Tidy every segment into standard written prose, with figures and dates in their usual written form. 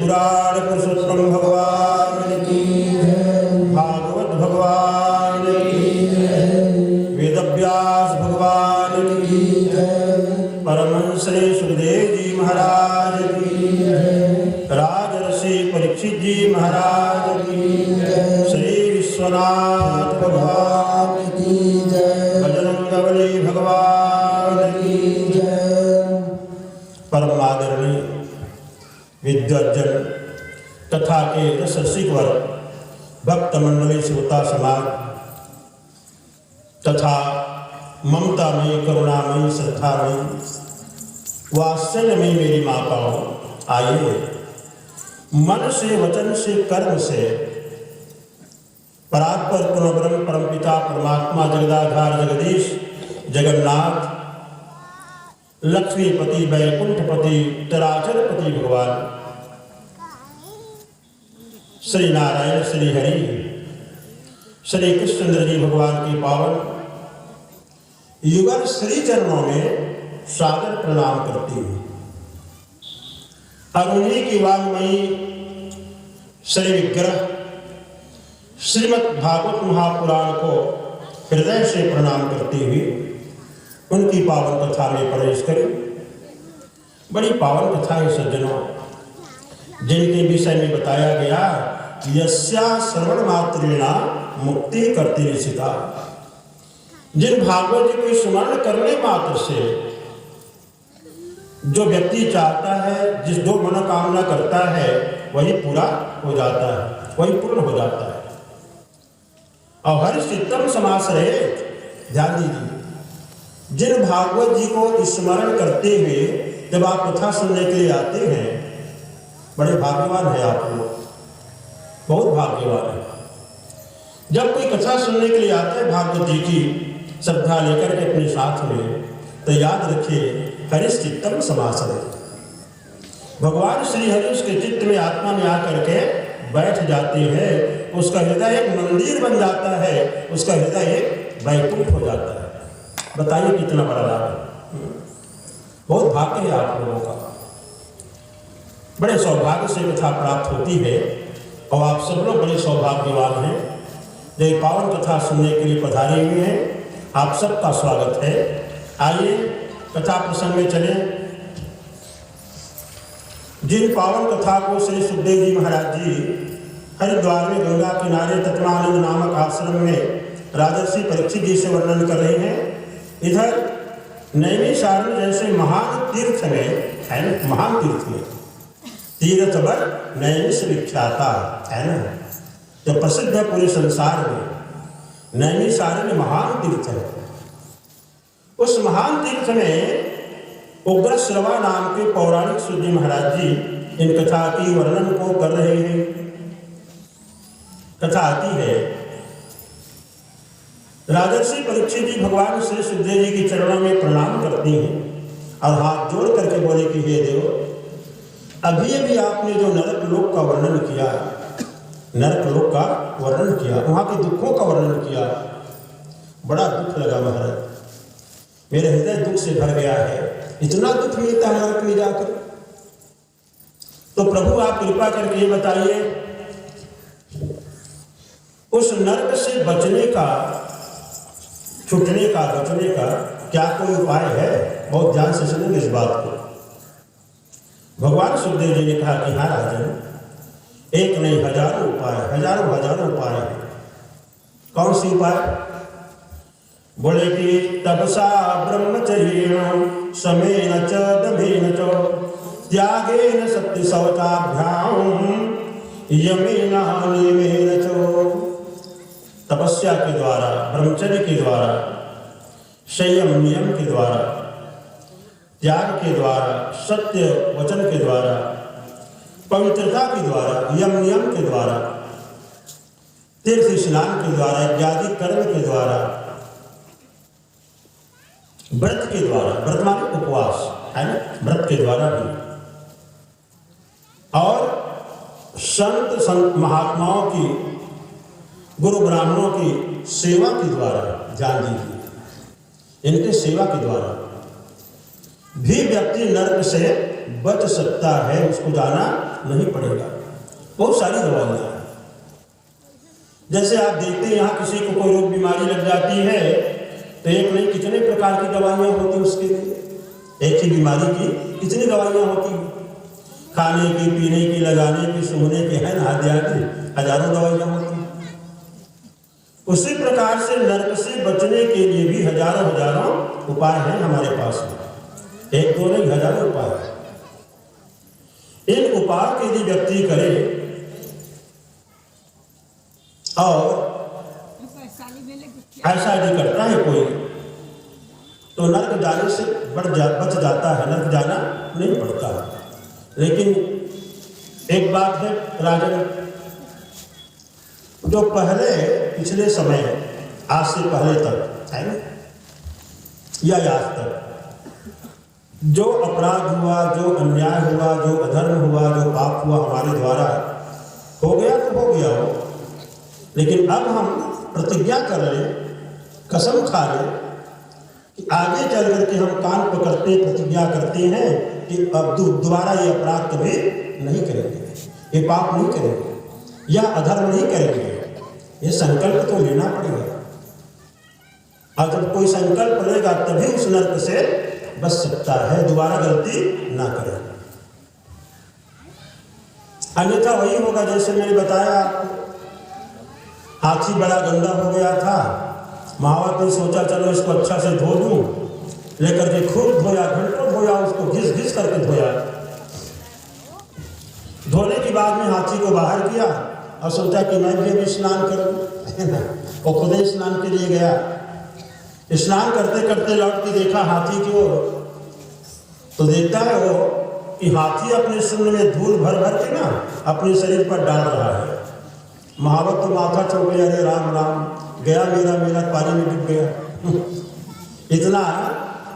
पुराण पुरुषोत्तम भगवान की जय, भागवत भगवान की जय, वेदव्यास भगवान की जय, परमहंस श्री सुखदेव जी महाराज की जय, राजर्षि परीक्षित जी महाराज की जय, श्री विश्वनाथ भगवान की जय, बजरंगबली भगवान की जय। परम आदरणीय विद्वज्जन तथा के रसिक वर्ग, भक्त मंडली, श्रोता समाज तथा ममतामयी, करुणामयी, श्रद्धामयी, वात्सल्यमयी मेरी माताओं, आइए मन से, वचन से, कर्म से परात्पर पुनर्ब्रह्म परमपिता परमात्मा जगदाधार जगदीश जगन्नाथ लक्ष्मीपति वैकुंठपति चराचरपति भगवान श्री नारायण श्री हरि श्री कृष्णचंद्र जी भगवान के पावन युगल श्री चरणों में सादर प्रणाम करती हूँ और उन्हीं की वाग्मयी श्री विग्रह श्रीमद् भागवत महापुराण को हृदय से प्रणाम करती हुई उनकी पावन कथा में प्रवेश करें। बड़ी पावन कथा है सज्जनों, जिनके विषय में बताया गया यस्या श्रवण मात्रेणा मुक्ति करती निशिता। जिन भागवत जी को स्मरण करने मात्र से जो व्यक्ति चाहता है, जिस जो मनोकामना करता है, वही पूरा हो जाता है, वही पूर्ण हो जाता है। और हरि चित्तम समाश्रय, ध्यान दीजिए, जिन भागवत जी को स्मरण करते हुए जब आप कथा सुनने के लिए आते हैं, बड़े भाग्यवान है आप लोग, बहुत भाग्यवान है। जब कोई कथा सुनने के लिए आता है भागवत जी की श्रद्धा लेकर के अपने साथ में, तो याद रखिए हरि चित्तम समाश्रय, भगवान श्री हरि उसके चित्त में, आत्मा में आकर के बैठ जाते हैं। उसका हृदय एक मंदिर बन जाता है, उसका हृदय एक वैकुंठ हो जाता है। बताइए कितना बड़ा लाभ है, बहुत भाग्य है आप लोगों का, बड़े सौभाग्य से कथा प्राप्त होती है। और आप सब लोग बड़े सौभाग्यवान हैं जो पावन कथा सुनने के लिए पधारे हुए हैं। आप सबका स्वागत है। आइए कथा प्रसंग में चले। जिन पावन कथा को श्री सुखदेव जी महाराज जी हरिद्वार में गंगा किनारे तत्वानंद नामक आश्रम में राजर्षि परीक्षित जी से वर्णन कर रहे हैं, इधर नैमिषारण्य जैसे महान तीर्थ में है ना, महान तीर्थ में तीर्थ बर नैमिष विख्याता है ना, जो प्रसिद्ध है पूरे संसार में। नैमिषारण्य महान तीर्थ है। उस महान तीर्थ में उग्र श्रवा नाम के पौराणिक सूर्य महाराज जी इन कथा की वर्णन को कर रहे हैं। कथा आती है, राजर्षि परीक्षित जी भगवान श्री सुखदेव जी के चरणों में प्रणाम करती हैं और हाथ जोड़ करके बोले कि हे देव, अभी अभी आपने जो नरक लोक का वर्णन किया, नरक लोक का वर्णन किया, वहाँ के दुखों का वर्णन किया, बड़ा दुख लगा महाराज, मेरे हृदय दुख से भर गया है। इतना दुख मिलता है नरक में जाकर। तो प्रभु आप कृपा करके ये बताइए, उस नरक से बचने का, छूटने का, बचने का क्या कोई उपाय है? बहुत ध्यान से सुनेंगे इस बात को। भगवान सुखदेव जी ने कहा कि हाँ राजन, एक नहीं हजारों उपाय, हजारों उपाय है। कौन सी उपाय? बोले कि तपसा ब्रह्मचर्येण समेन च दमेन च त्यागेन सत्य शौचाभ्याम यमेन नियमेन च। तपस्या के द्वारा, ब्रह्मचर्य के द्वारा, संयम नियम के द्वारा, त्याग के द्वारा, सत्य वचन के द्वारा, पवित्रता के द्वारा, यम नियम के द्वारा, तीर्थ स्नान के द्वारा, इत्यादि कर्म के द्वारा, व्रत के द्वारा, व्रत माने उपवास है ना, व्रत के द्वारा भी, और संत महात्माओं की, गुरु ब्राह्मणों की सेवा के द्वारा, जान दीजिए, इनके सेवा के द्वारा भी व्यक्ति नरक से बच सकता है, उसको जाना नहीं पड़ेगा। बहुत सारी दवाइयाँ हैं। जैसे आप देखते हैं यहाँ किसी को कोई रोग बीमारी लग जाती है तो एक नहीं कितने प्रकार की दवाइयाँ होती हैं उसके लिए। एक ही बीमारी की कितनी दवाइयाँ होती हैं, खाने की, पीने की, लगाने की, सूंघने की, है ना, आदि हजारों दवाइयाँ होती हैं। उसी प्रकार से नरक से बचने के लिए भी हजारों उपाय हैं हमारे पास में। एक दो नहीं, हजारों उपाय हैं। इन उपाय के यदि व्यक्ति करे और ऐसा यदि करता है कोई तो नरक जाने से बच जाता है, नरक जाना नहीं पड़ता। लेकिन एक बात है राजन, जो पहले पिछले समय आज से पहले तक है ना, या आज तक जो अपराध हुआ, जो अन्याय हुआ, जो अधर्म हुआ, जो पाप हुआ हमारे द्वारा, हो गया तो हो गया हो। लेकिन अब हम प्रतिज्ञा कर लें, कसम खा लें कि आगे चल करके हम कान पकड़ते प्रतिज्ञा करते हैं कि अब दोबारा ये अपराध कभी नहीं करेंगे, ये पाप नहीं करेंगे, या अधर्म नहीं करेंगे। ये संकल्प तो लेना पड़ेगा। और जब कोई संकल्प लेगा तभी उस नरक से बच सकता है, दोबारा गलती ना करें। अन्यथा वही होगा जैसे मैंने बताया आपको, हाथी बड़ा गंदा हो गया था, महावत ने सोचा चलो इसको अच्छा से धो दूं, लेकर के खूब धोया, घंटों धोया, उसको घिस घिस करके धोया। धोने के बाद में हाथी को बाहर किया और सोचा कि मैं भी अभी स्नान करूं, है ना। वो खुद ही स्नान के लिए गया। स्नान करते करते लौट के देखा हाथी की ओर, तो देखता है वो कि हाथी अपने शून्य में धूल भर भर के ना अपने शरीर पर डाल रहा है। महावत तो माथा चौंक गया, अरे राम राम, गया मेरा पानी में डूब गया। इतना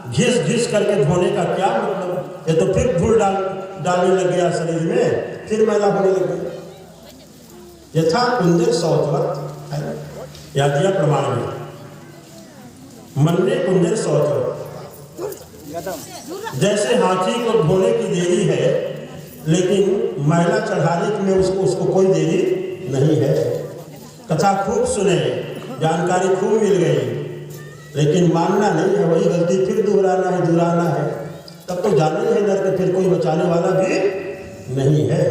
घिस घिस करके धोने का क्या मतलब, ये तो फिर धूल डालने लग गया शरीर में, फिर मैला होने लग गया। यथा कुंजर शौचवत है, या दिया प्रमाण में मन में कुंजर शौचवत। जैसे हाथी को धोने की देरी है, लेकिन मैला चढ़ाने में उसको कोई देरी नहीं है। कथा खूब सुने, जानकारी खूब मिल गई, लेकिन मानना नहीं है, वही गलती फिर दोहराना है, तब तो जाना ही है नरक, फिर कोई बचाने वाला भी नहीं है।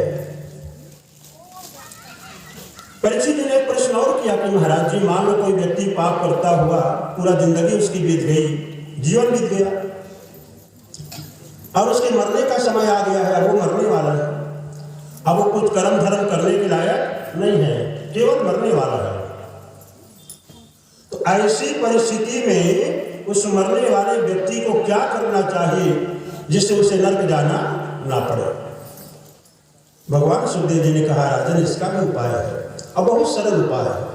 परीक्षित ने एक प्रश्न और किया कि महाराज जी, मान लो कोई व्यक्ति पाप करता हुआ पूरा जिंदगी उसकी बीत गई, जीवन बीत गया, और उसके मरने का समय आ गया है, अब वो मरने वाला है, अब वो कुछ कर्म धर्म करने के लायक नहीं है, केवल मरने वाला है। तो ऐसी परिस्थिति में उस मरने वाले व्यक्ति को क्या करना चाहिए जिससे उसे नरक जाना ना पड़े? भगवान सुखदेव जी ने कहा, राजन इसका भी उपाय है, और बहुत सरल उपाय है,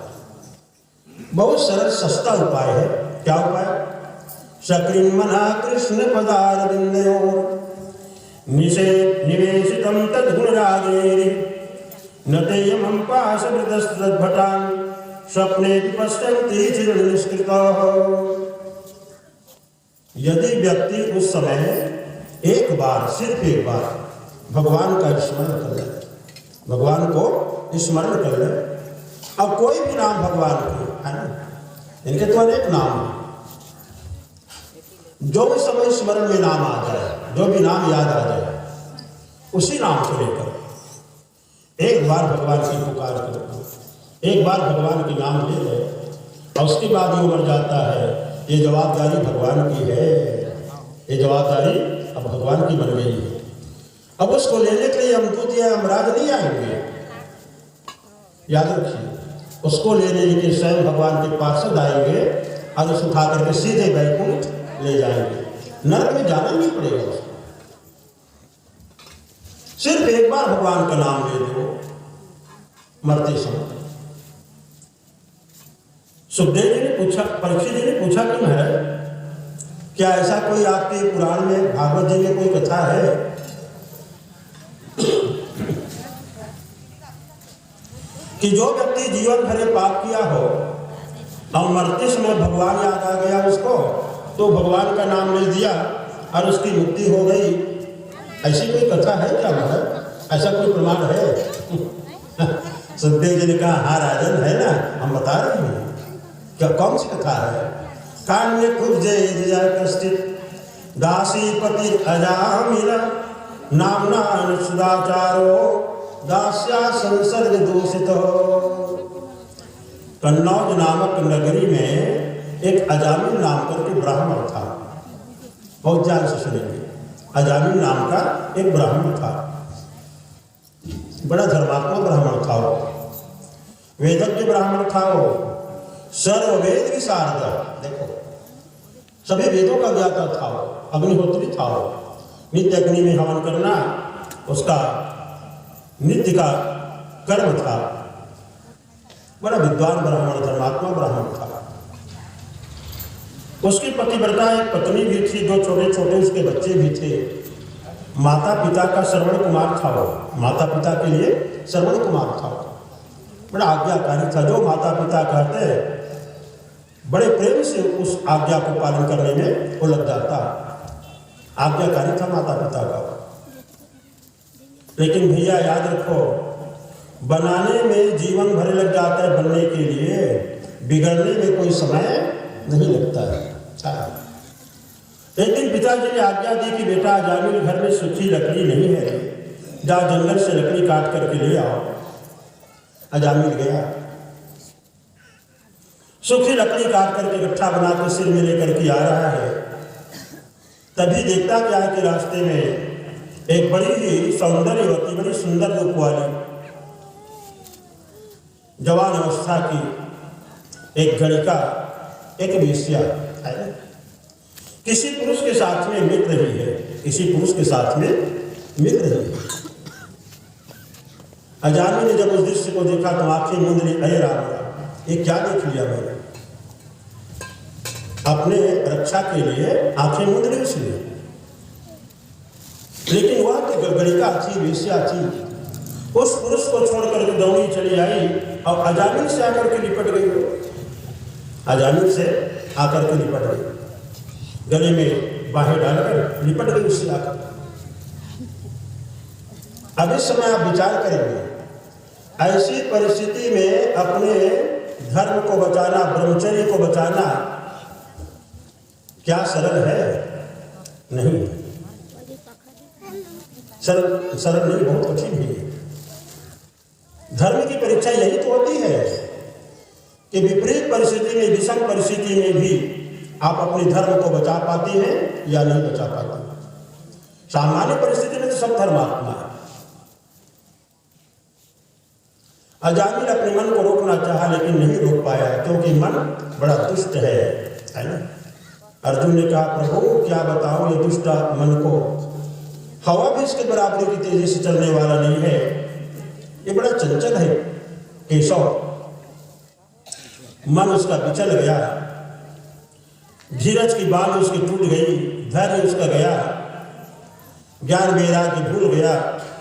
बहुत सरल सस्ता उपाय है। क्या उपाय? सकृन्मना कृष्ण पदारविंदयोः निवेशितं तद्गुणरागेरि न तेयमं पाशवृतस्तद्भटान् स्वप्ने पश्यन्ति चिरनिष्कृताः। यदि व्यक्ति उस समय एक बार, सिर्फ एक बार भगवान का स्मरण कर ले, भगवान को स्मरण कर ले, अब कोई भी नाम भगवान के है ना, इनके तो अनेक नाम हैं, जो भी समय स्मरण में नाम आ जाए, जो भी नाम याद आ जाए, उसी नाम को लेकर एक बार भगवान की पुकार करो, एक बार भगवान के नाम ले ले, और उसके बाद वो मर जाता है। ये जवाबदारी भगवान की है, ये जवाबदारी अब भगवान की बन गई है। अब उसको लेने के लिए हम दूत या यमराज नहीं आएंगे, याद रखिए। उसको लेने के लिए स्वयं भगवान के पार्षद आएंगे और उसे उठा करके सीधे वैकुंठ ले जाएंगे, नरक में जाना नहीं पड़ेगा उसको। सिर्फ एक बार भगवान का नाम ले दो मरते समय। सुखदेव जी ने पूछा, परीक्षित जी ने पूछा कि महाराज क्या ऐसा कोई आपके पुराण में, भागवत जी में कोई कथा है कि जो व्यक्ति जीवन भर पाप किया हो और मरते समय भगवान याद आ गया उसको, तो भगवान का नाम ले दिया और उसकी मुक्ति हो गई? ऐसी कोई कथा है क्या महाराज? ऐसा कोई प्रमाण है? सुखदेव जी ने कहा हाँ राजन है ना, हम बता रहे हैं। क्या कौन सी कथा है? कान्य कुब्जे कश्चित दासीपति अजामिल नामना अनुसुदाचारो दास्या संसर्ग दूषित। कन्नौज नामक नगरी में एक अजामिल नाम करके ब्राह्मण था। बहुत ध्यान से सुनेंगे। अजामिल नाम का एक ब्राह्मण था, बड़ा धर्मात्मा ब्राह्मण था वो, वेदज्ञ ब्राह्मण था वो, सर्ववेद की शारदा, देखो सभी वेदों का ज्ञाता था वो, अग्निहोत्री था वो, नित्य अग्नि में हवन करना उसका नित्य का कर्म था। बड़ा विद्वान ब्राह्मण, धर्मात्मा ब्राह्मण था। उसकी पतिव्रता एक पत्नी भी थी, दो छोटे छोटे उसके बच्चे भी थे। माता पिता का श्रवण कुमार था वो, माता पिता के लिए श्रवण कुमार था। बड़ा आज्ञाकारी था, जो माता पिता कहते बड़े प्रेम से उस आज्ञा को पालन करने में वो लग जाता। आज्ञाकारी था माता पिता का। लेकिन भैया याद रखो, बनाने में जीवन भर लग जाता है, बनने के लिए बिगड़ने में कोई समय नहीं लगता है। एक दिन पिताजी ने आज्ञा दी कि बेटा अजामिल घर में सूखी लकड़ी नहीं है, जा जंगल से लकड़ी काट करके ले आओ। अजामिल गया, सूखी लकड़ी काट करके गट्ठा बना के सिर में लेकर के आ रहा है। तभी देखता क्या है कि रास्ते में एक बड़ी ही सौंदर्यवती, बड़ी सुंदर रूप वाली जवान अवस्था की एक गणिका, एक वेश्या है, किसी पुरुष के साथ में मिल रही है, किसी पुरुष के साथ में मिल रही है। अजामिल ने जब उस दृश्य को देखा तो आंखें मूंद ली, अरे राम ये क्या देख लिया मैंने? अपने रक्षा के लिए आंखें मूंद ली उसने। लेकिन वह गणिका थी, वेश्या थी, उस पुरुष को छोड़कर दौड़ी चली आई और अजामिल से आकर के लिपट गई। अजामिल से आकर के लिपट गई, गले में बाहें डालकर लिपट गई उससे आकर। अब इस समय आप विचार करेंगे, ऐसी परिस्थिति में अपने धर्म को बचाना, ब्रह्मचर्य को बचाना क्या सरल है? नहीं, सरल नहीं, बहुत कठिन है। धर्म की परीक्षा यही तो होती है कि विपरीत परिस्थिति में, विषम परिस्थिति में भी आप अपने धर्म को बचा पाते हैं या नहीं बचा पाते। सामान्य परिस्थिति में तो सब धर्मात्मा है। अजामिल अपने मन को रोकना चाहा लेकिन नहीं रोक पाया, क्योंकि मन बड़ा दुष्ट है ना। अर्जुन ने कहा प्रभु क्या बताऊं ये दुष्ट मन को, हवा भी इसके बराबरी की तेजी से चलने वाला नहीं है, ये बड़ा चंचल है केशव। मन उसका विचल गया, धीरज की बात उसकी टूट गई, धैर्य उसका गया, ज्ञान वैराग्य भूल गया,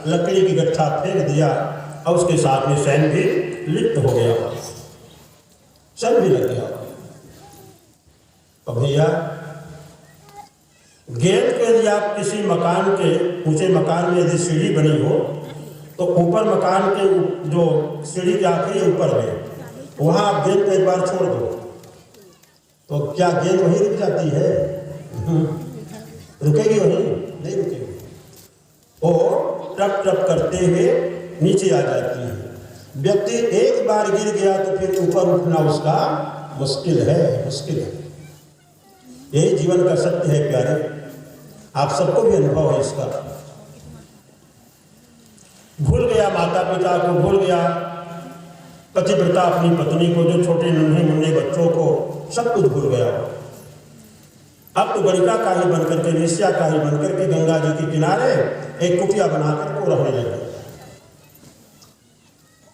लकड़ी की गट्ठा फेंक दिया और उसके साथ में सैन भी लिप्त हो गया, सब भी लग गया। अब भैया गेंद के लिए आप किसी मकान के, ऊंचे मकान में यदि सीढ़ी बनी हो तो ऊपर मकान के जो सीढ़ी के आखिरी ऊपर है वहां आप गेंद को एक बार छोड़ दो तो क्या गेंद वहीं रुक जाती है? रुकेगी वहीं? नहीं रुकेगी, वो टप टप करते हुए नीचे आ जाती है। व्यक्ति एक बार गिर गया तो फिर ऊपर उठना उसका मुश्किल है, मुश्किल है। यही जीवन का सत्य है प्यारे, आप सबको भी अनुभव है इसका। भूल गया माता पिता को, भूल गया पतिव्रता अपनी पत्नी को, जो छोटे नन्हे मुन्ने बच्चों को, सब कुछ भूल गया। अब तो गणिका का ही बनकर के, वेश्या का ही बनकर के गंगा जी के किनारे एक कुटिया बनाकर को रहने लगे।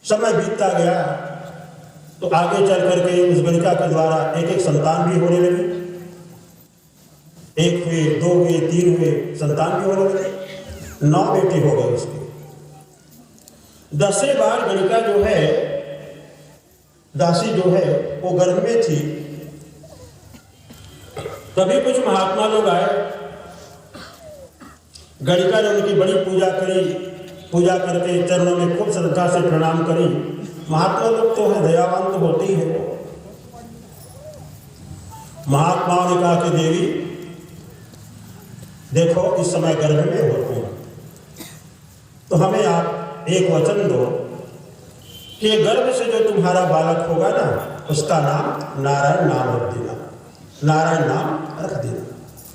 समय बीतता गया तो आगे चल करके उस गणिका के द्वारा एक एक संतान भी होने लगी। एक हुए, दो हुए, तीन हुए, संतान भी होने लगे, 9 बेटे हो गए उसके। 10वें बार गणिका जो है, दासी जो है, वो गर्भ में थी। तभी कुछ महात्मा लोग आए, गणिका ने उनकी बड़ी पूजा करी, पूजा करके चरणों में खूब श्रद्धा से प्रणाम करी। महात्मा लोग तो है, दयावान तो होते ही है। महात्माओं ने कहा कि देवी देखो इस समय गर्भ में होते हैं, तो हमें आप एक वचन दो कि गर्भ से जो तुम्हारा बालक होगा ना, उसका नाम नारायण नाम रख देना, नारायण नाम रख देना।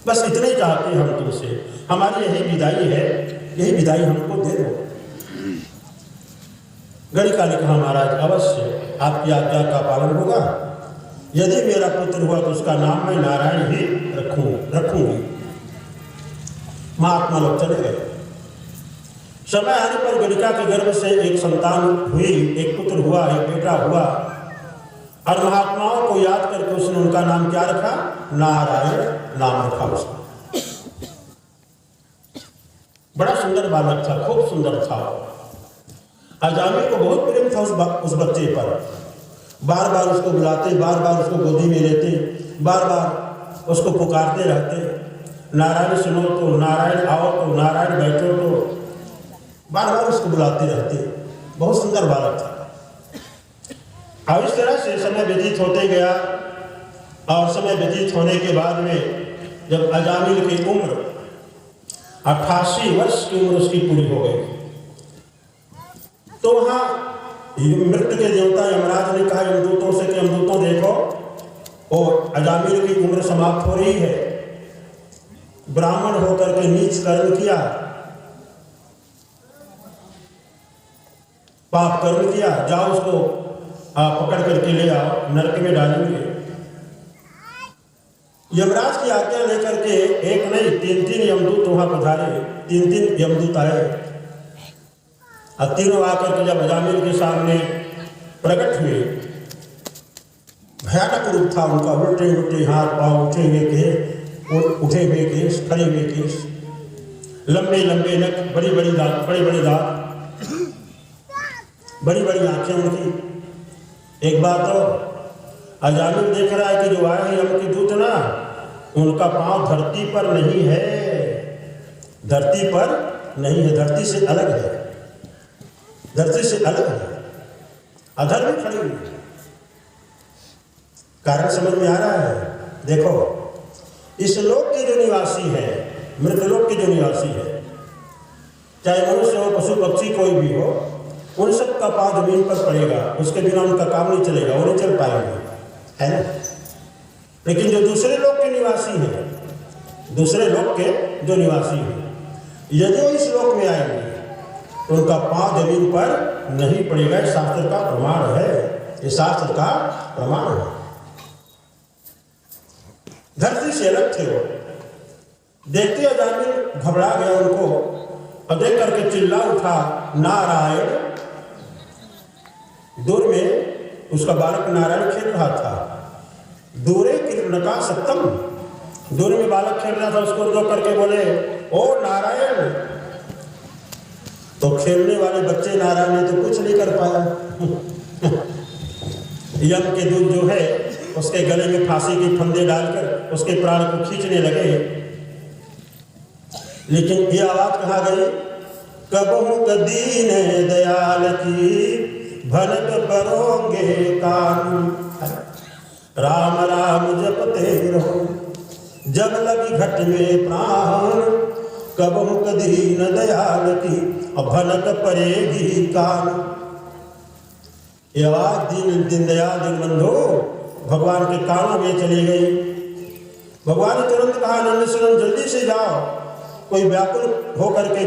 बस इतने चाहते हैं हम तुमसे, हमारी यही विदाई है, यही विदाई हमको दे दो। गणिका ने कहा महाराज अवश्य आपकी आज्ञा का पालन होगा। यदि मेरा पुत्र हुआ तो उसका नाम मैं नारायण ही रखूंगी। महात्मा लोग चले गए। समय आने पर गणिका के गर्भ से एक संतान हुई, एक पुत्र हुआ, एक बेटा हुआ, और महात्माओं को याद करके उसने उनका नाम क्या रखा? नारायण नाम रखा उसका। बड़ा सुंदर बालक था, खूब सुंदर था। अजामिल को बहुत प्रेम था उस बच्चे पर। बार बार उसको बुलाते, बार बार उसको गोदी में लेते, बार बार उसको पुकारते रहते, नारायण सुनो तो, नारायण आओ तो, नारायण बैठो तो, बार बार उसको बुलाते रहते। बहुत सुंदर बालक था। अब इस तरह से समय व्यतीत होते गया, और समय व्यतीत होने के बाद में जब अजामिल की उम्र 88 वर्ष की उम्र उसकी पूरी हो गई, तो वहाँ मृत्यु के देवता यमराज ने कहा यमदूतों से कि यमदूतों देखो, और अजामिल की उम्र समाप्त हो रही है, ब्राह्मण होकर के नीच कर्म किया, पाप कर्म किया, जाओ उसको पकड़ करके ले आओ, नरक में डालेंगे। यमराज की आज्ञा लेकर के एक नहीं 3 यमदूत वहां पधारे, 3 यमदूत आए, और तीनों आकर के जब अजामिल के सामने प्रकट हुए, भयानक रूप था उनका, उल्टे उल्टे हाथ पांव, उठे हुए केस, खड़े हुए केस, लंबे लंबे नख, बड़ी बड़ी दांत, बड़े बड़े दांत, बड़ी बड़ी आंखें उनकी। एक बात और अजामिल देख रहा है कि जो आए हैं यम के दूत ना, उनका पांव धरती पर नहीं है, धरती पर नहीं है, धरती से अलग है, धरती से अलग है, अधर में खड़े हुए। कारण समझ में आ रहा है? देखो इस लोक के जो निवासी है, मृतलोक के जो निवासी है, चाहे मनुष्य हो, पशु पक्षी, कोई भी हो, उन सब का पांव जमीन पर पड़ेगा, उसके बिना उनका काम नहीं चलेगा, वो नहीं चल पाएंगे, है ना। लेकिन जो दूसरे लोक के निवासी हैं, दूसरे लोक के जो निवासी हैं, यदि वो इस लोक में आएंगे तो उनका पांव जमीन पर नहीं पड़ेगा। ये शास्त्र का प्रमाण है, ये शास्त्र का प्रमाण है। धरती से अलग थे वो। देखते अजामिल घबरा गया उनको, और देख करके चिल्ला उठा नारायण। दूर में उसका बालक नारायण खेल रहा था। दूरे कृष्ण का सप्तम, दूर में बालक खेल रहा था, उसको रोक करके बोले ओ नारायण। तो खेलने वाले बच्चे नारायण ने तो कुछ नहीं कर पाया। यम के दूत जो है उसके गले में फांसी की फंदे डालकर उसके प्राण को खींचने लगे, लेकिन ये आवाज कहाँ गई? कबहू दीन दयाल की भनक परोगे कान, राम राम जपते रहो जब लगी घट में प्राण, कबहू दीन दयाल की भनक परेगी कान। ये आवाज दीनदयाल दीनबंधु भगवान के कानों में चली गई। भगवान ने तुरंत कहा नंद सुनंद जल्दी से जाओ, कोई व्याकुल होकर के